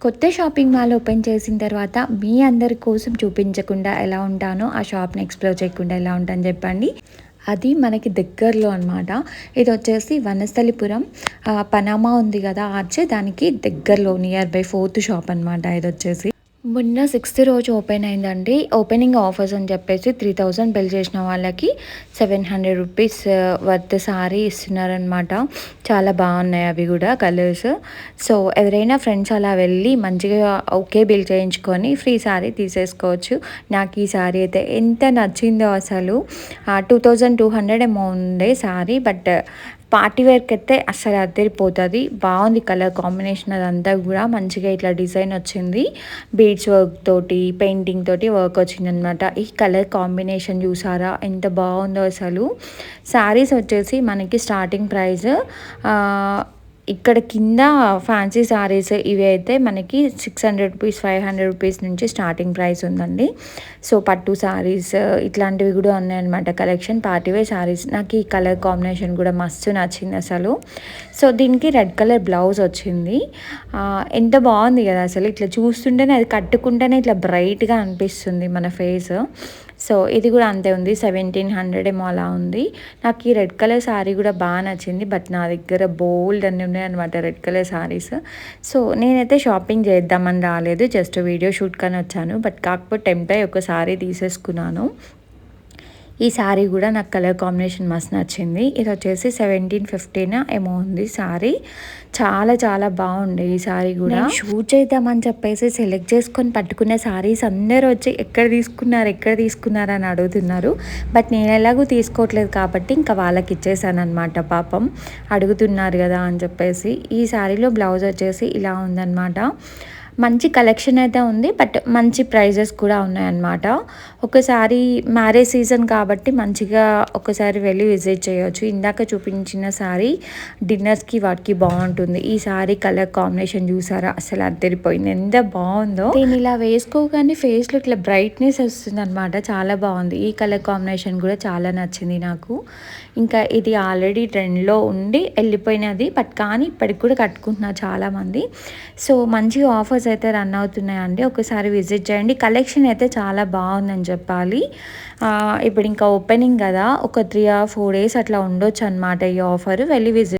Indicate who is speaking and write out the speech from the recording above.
Speaker 1: కొత్త shopping mall open చేసిన తర్వాత మీ అందరి కోసం చూపించకుండా ఎలా ఉంటానో, ఆ షాప్ని ఎక్స్ప్లోర్ చేయకుండా ఎలా ఉంటాను చెప్పండి. అది మనకి దగ్గరలో అనమాట. ఇది వచ్చేసి వనస్థలిపురం పనామా ఉంది కదా ఆర్చ్, దానికి దగ్గరలో నియర్ బై 4th షాప్ అనమాట ఇది వచ్చేసి. మొన్న 6th రోజు ఓపెన్ అయిందండి. ఓపెనింగ్ ఆఫర్స్ అని చెప్పేసి 3000 బిల్ చేసిన వాళ్ళకి 700 రూపీస్ వర్త్ సారీ ఇస్తున్నారనమాట. చాలా బాగున్నాయి అవి కూడా కలర్స్. సో ఎవరైనా ఫ్రెండ్స్ అలా వెళ్ళి మంచిగా ఓకే బిల్ చేయించుకొని ఫ్రీ సారీ తీసేసుకోవచ్చు. నాకు ఈ సారీ అయితే ఎంత నచ్చిందో అసలు. 2200 ఏమో ఉండే సారీ, బట్ పార్టీ వేర్కి అయితే అస్సలు అద్దరిపోతుంది. బాగుంది కలర్ కాంబినేషన్, అదంతా కూడా మంచిగా ఇట్లా డిజైన్ వచ్చింది. బీడ్స్ వర్క్ తోటి, పెయింటింగ్ తోటి వర్క్ వచ్చింది అనమాట. ఈ కలర్ కాంబినేషన్ చూసారా ఎంత బాగుందో అసలు. శారీస్ వచ్చేసి మనకి స్టార్టింగ్ ప్రైస్ ఇక్కడ కింద ఫ్యాన్సీ శారీస్ ఇవి అయితే మనకి 600 రూపీస్, 500 రూపీస్ నుంచి స్టార్టింగ్ ప్రైస్ ఉందండి. సో పట్టు శారీస్ ఇట్లాంటివి కూడా ఉన్నాయన్నమాట కలెక్షన్. పార్టీవేర్ శారీస్ నాకు ఈ కలర్ కాంబినేషన్ కూడా మస్తు నచ్చింది అసలు. సో దీనికి రెడ్ కలర్ బ్లౌజ్ వచ్చింది. ఎంత బాగుంది కదా అసలు. ఇట్లా చూస్తుంటేనే, అది కట్టుకుంటేనే ఇట్లా బ్రైట్గా అనిపిస్తుంది మన ఫేస్. సో ఇది కూడా అంతే ఉంది, 1700 ఏమో అలా ఉంది. నాకు ఈ రెడ్ కలర్ శారీ కూడా బాగా నచ్చింది, బట్ నా దగ్గర బోల్డ్ అన్నీ ఉన్నాయన్నమాట రెడ్ కలర్ శారీస్. సో నేనైతే షాపింగ్ చేద్దామని రాలేదు, జస్ట్ వీడియో షూట్ కానీ వచ్చాను. బట్ కాకపోతే టెంప్ట్ అయ్యి ఒక శారీ తీసేసుకున్నాను. ఈ శారీ కూడా నాకు కలర్ కాంబినేషన్ మస్తు నచ్చింది. ఇది వచ్చేసి 1750 ఏమో ఉంది శారీ. చాలా చాలా బాగుండే ఈ శారీ కూడా. షూట్ చేద్దామని చెప్పేసి సెలెక్ట్ చేసుకొని పట్టుకున్న శారీస్ అందరూ వచ్చి ఎక్కడ తీసుకున్నారు అని అడుగుతున్నారు. బట్ నేను ఎలాగూ తీసుకోవట్లేదు కాబట్టి ఇంకా వాళ్ళకి ఇచ్చేసాను అనమాట. పాపం అడుగుతున్నారు కదా అని చెప్పేసి. ఈ శారీలో బ్లౌజ్ వచ్చేసి ఇలా ఉందన్నమాట. మంచి కలెక్షన్ అయితే ఉంది, బట్ మంచి ప్రైజెస్ కూడా ఉన్నాయన్నమాట. ఒకసారి మ్యారేజ్ సీజన్ కాబట్టి మంచిగా ఒకసారి వెళ్ళి విజిట్ చేయొచ్చు. ఇందాక చూపించిన శారీ డిన్నర్స్కి వాటికి బాగుంటుంది. ఈ శారీ కలర్ కాంబినేషన్ చూసారా అసలు అద్దరిపోయింది, ఎంత బాగుందో. నేను ఇలా వేసుకోగానే ఫేస్లో ఇట్లా బ్రైట్నెస్ వస్తుంది అనమాట. చాలా బాగుంది. ఈ కలర్ కాంబినేషన్ కూడా చాలా నచ్చింది నాకు. ఇంకా ఇది ఆల్రెడీ ట్రెండ్లో ఉండి వెళ్ళిపోయినది, బట్ కానీ ఇప్పటికి కూడా కట్టుకుంటున్నారు చాలామంది. సో మంచిగా ఆఫర్స్ అయితే రన్ అవుతున్నాయండి, ఒకసారి విజిట్ చేయండి. కలెక్షన్ అయితే చాలా బాగుందని చెప్పాలి. ఇప్పుడు ఇంకా ఓపెనింగ్ కదా, ఒక 3 or 4 days అట్లా ఉండొచ్చు అనమాట ఈ ఆఫర్. వెళ్ళి విజిట్